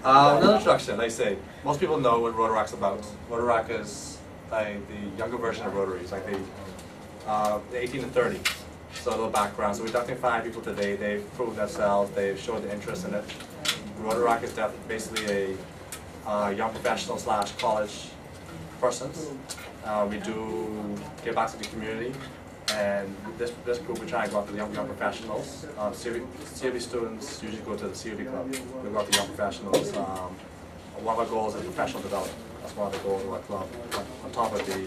Another introduction, like I say, most people know what Rotaract's about. Rotaract is like the younger version of Rotary. It's like the 18 to 30. So a little background. So we're inducting 5 people today. They've proven themselves. They've showed the interest in it. Rotaract is basically a young professional / college persons. We do give back to the community. And this group, we try and go after the young professionals. COB students usually go to the COB club. We go after young professionals. One of our goals is professional development. That's one of the goals of our club. On top of the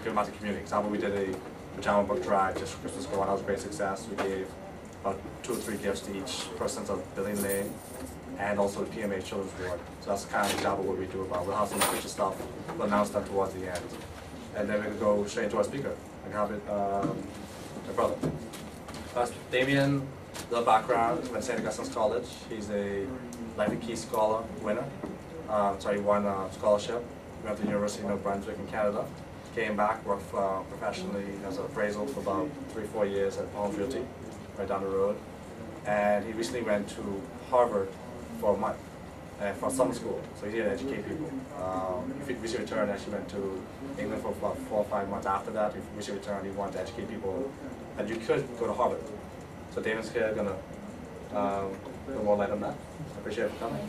giving back to the community. For example, we did a pajama book drive just for Christmas going. That was a great success. We gave about 2 or 3 gifts to each person of building name, and also the PMA Children's Board. So that's the kind of example of what we do about. We'll have some picture stuff. We'll announce them towards the end. And then we could go straight into our speaker and have it, my brother. That's Damien, the background, went to St. Augustine's College. He's a Life and Key Scholar winner. He won a scholarship. He went to the University of New Brunswick in Canada. Came back, worked professionally as an appraisal for about 3 or 4 years at Palm Realty, right down the road. And he recently went to Harvard for a month. For summer school, so he did educate people. He recently returned, actually went to England for about 4 or 5 months after that. He recently returned, he wanted to educate people, and you could go to Harvard. So Damon's here going to put more light on that. I appreciate it for coming.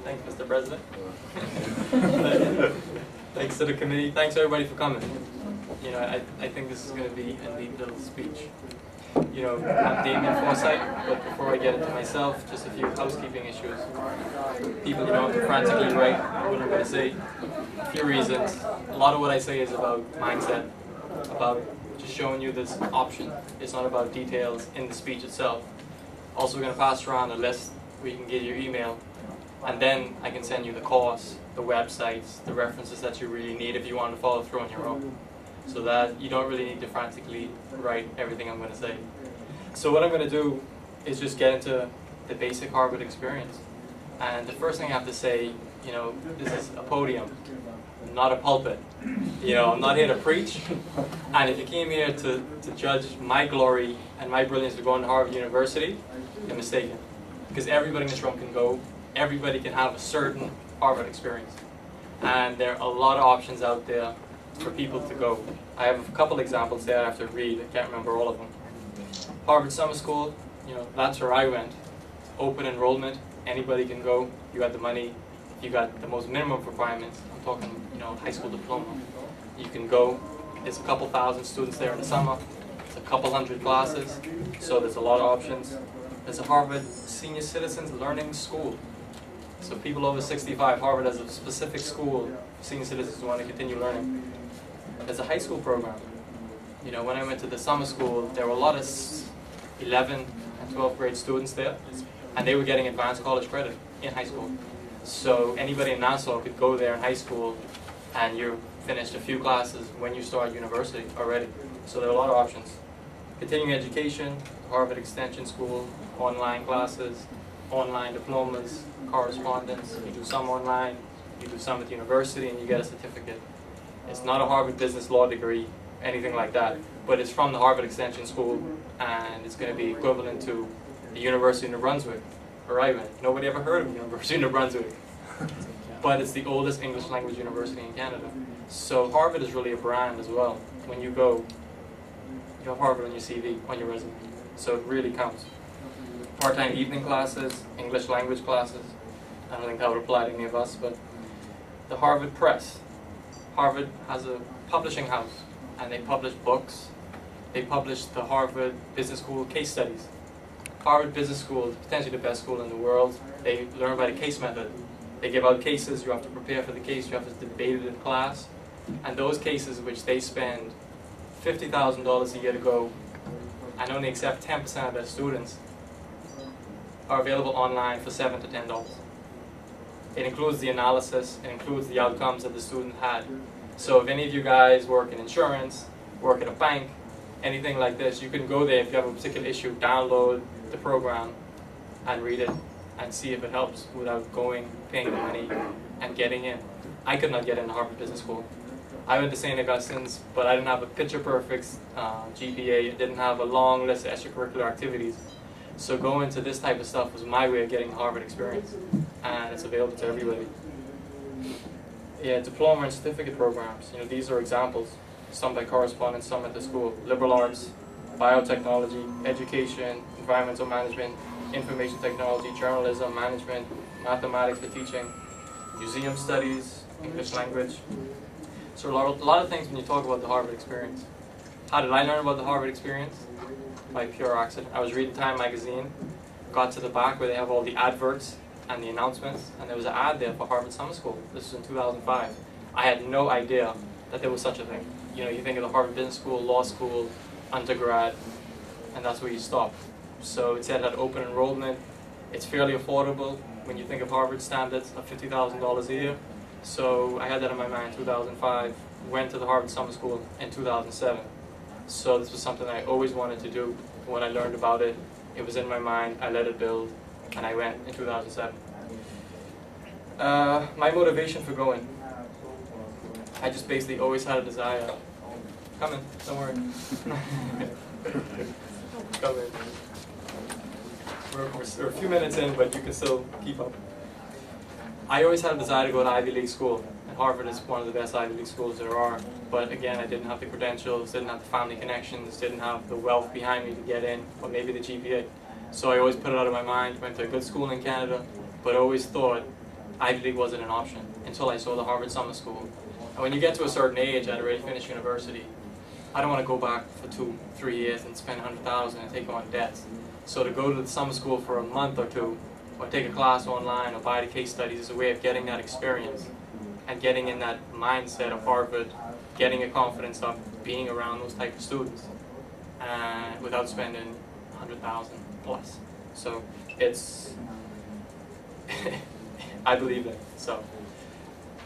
Thanks, Mr. President. Thanks to the committee. Thanks everybody for coming. You know, I think this is going to be a neat little speech. You know, I'm Damien Forsythe, but before I get into myself, just a few housekeeping issues. People, you know, I'm frantically right what I'm going to say. A few reasons. A lot of what I say is about mindset, about just showing you this option. It's not about details in the speech itself. Also, we're going to pass around a list where you can get your email, and then I can send you the course, the websites, the references that you really need if you want to follow through on your own. So that you don't really need to frantically write everything I'm going to say. So what I'm going to do is just get into the basic Harvard experience. And the first thing I have to say, you know, this is a podium, not a pulpit. You know, I'm not here to preach. And if you came here to judge my glory and my brilliance for going to Harvard University, you're mistaken. Because everybody in this room can go. Everybody can have a certain Harvard experience. And there are a lot of options out there for people to go. I have a couple examples there I have to read. I can't remember all of them. Harvard Summer School, you know, that's where I went. Open enrollment, anybody can go. You got the money, you got the most minimum requirements. I'm talking, you know, high school diploma. You can go. There's a couple thousand students there in the summer. It's a couple hundred classes, so there's a lot of options. There's a Harvard Senior Citizens Learning School. So people over 65, Harvard has a specific school for senior citizens who want to continue learning. There's a high school program. You know, when I went to the summer school, there were a lot of 11 and 12th grade students there, and they were getting advanced college credit in high school. So anybody in Nassau could go there in high school, and you finished a few classes when you start university already. So there are a lot of options. Continuing education, Harvard Extension School, online classes, online diplomas, correspondence. You do some online, you do some at the university, and you get a certificate. It's not a Harvard Business Law degree, anything like that, but it's from the Harvard Extension School, and it's going to be equivalent to the University of New Brunswick, where I went. Nobody ever heard of the University of New Brunswick, but it's the oldest English language university in Canada. So Harvard is really a brand as well. When you go, you have Harvard on your CV, on your resume, so it really counts. Part-time evening classes, English language classes. I don't think that would apply to any of us, but the Harvard Press. Harvard has a publishing house, and they publish books. They publish the Harvard Business School case studies. Harvard Business School is potentially the best school in the world. They learn by the case method. They give out cases, you have to prepare for the case, you have to debate it in class. And those cases which they spend $50,000 a year to go, and only accept 10% of their students, are available online for $7 to $10. It includes the analysis, it includes the outcomes that the student had. So if any of you guys work in insurance, work at a bank, anything like this, you can go there if you have a particular issue, download the program and read it and see if it helps without going, paying the money and getting in. I could not get into Harvard Business School. I went to St. Augustine's, but I didn't have a picture-perfect GPA. I didn't have a long list of extracurricular activities. So going to this type of stuff was my way of getting the Harvard experience, and it's available to everybody. Yeah, diploma and certificate programs. You know, these are examples. Some by correspondence, some at the school. Liberal arts, biotechnology, education, environmental management, information technology, journalism, management, mathematics for teaching, museum studies, English language. So a lot of things when you talk about the Harvard experience. How did I learn about the Harvard experience? By pure accident. I was reading Time magazine, got to the back where they have all the adverts and the announcements, and there was an ad there for Harvard Summer School. This was in 2005. I had no idea that there was such a thing. You know, you think of the Harvard Business School, law school, undergrad, and that's where you stop. So it said it had open enrollment. It's fairly affordable when you think of Harvard standards of $50,000 a year. So I had that in my mind in 2005, went to the Harvard Summer School in 2007. So this was something I always wanted to do. When I learned about it, it was in my mind, I let it build, and I went in 2007. My motivation for going, I just basically always had a desire. Come in, don't worry. Come in. We're a few minutes in, but you can still keep up. I always had a desire to go to Ivy League school, and Harvard is one of the best Ivy League schools there are. But again, I didn't have the credentials, didn't have the family connections, didn't have the wealth behind me to get in, or maybe the GPA. So I always put it out of my mind, went to a good school in Canada, but always thought Ivy League wasn't an option until I saw the Harvard Summer School. And when you get to a certain age, I'd already finished university, I don't want to go back for 2-3 years and spend $100,000 and take on debts. So to go to the summer school for a month or two, or take a class online, or buy the case studies, is a way of getting that experience and getting in that mindset of Harvard, getting a confidence of being around those type of students, and without spending $100,000 plus. So it's, I believe in it. So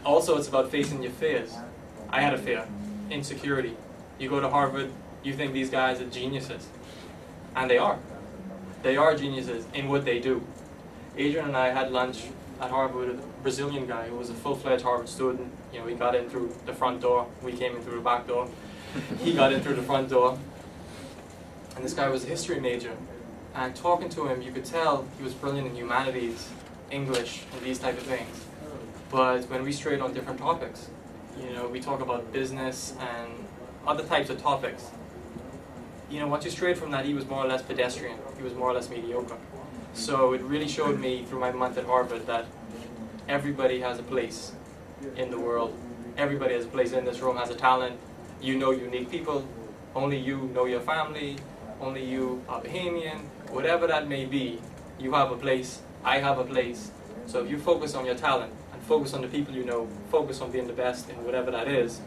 also it's about facing your fears. I had a fear, insecurity. You go to Harvard, you think these guys are geniuses, and they are. They are geniuses in what they do. Adrian and I had lunch at Harvard with a Brazilian guy who was a full-fledged Harvard student. You know, he got in through the front door. We came in through the back door. He got in through the front door. And this guy was a history major. And talking to him, you could tell he was brilliant in humanities, English, and these type of things. But when we strayed on different topics, you know, we talk about business and other types of topics. You know, once you strayed from that, he was more or less pedestrian. He was more or less mediocre. So it really showed me through my month at Harvard that everybody has a place in the world. Everybody has a place in this room, has a talent. You know unique people. Only you know your family. Only you are Bahamian. Whatever that may be, you have a place. I have a place. So if you focus on your talent and focus on the people you know, focus on being the best in whatever that is,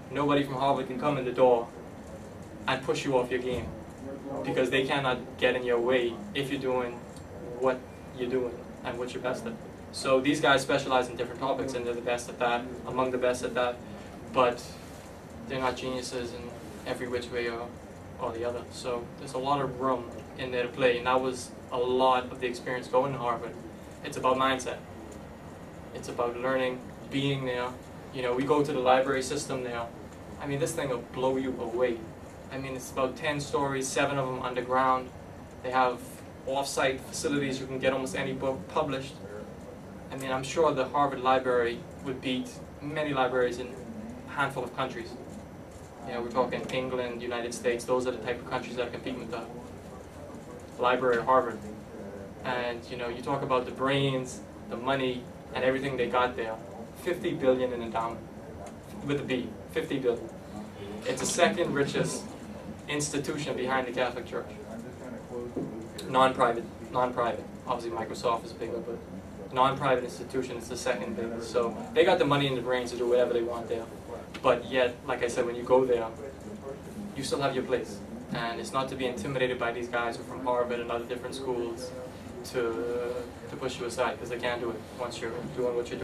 nobody from Harvard can come in the door and push you off your game, because they cannot get in your way if you're doing what you're doing and what you're best at. So these guys specialize in different topics, and they're the best at that, among the best at that, but they're not geniuses in every which way or the other. So there's a lot of room in there to play, and that was a lot of the experience going to Harvard. It's about mindset. It's about learning, being there. You know, we go to the library system now. I mean, this thing will blow you away. I mean, it's about 10 stories, 7 of them underground. They have off-site facilities. You can get almost any book published. I mean, I'm sure the Harvard Library would beat many libraries in a handful of countries. You know, we're talking England, United States. Those are the type of countries that are competing with the library at Harvard. And, you know, you talk about the brains, the money, and everything they got there. $50 billion in endowment, with a B, $50 billion. It's the second richest institution behind the Catholic Church. Non-private. Obviously Microsoft is bigger, but non-private institution is the second biggest. So they got the money and the brains to do whatever they want there. But yet, like I said, when you go there, you still have your place. And it's not to be intimidated by these guys who are from Harvard and other different schools to push you aside, because they can't do it once you're doing what you're doing.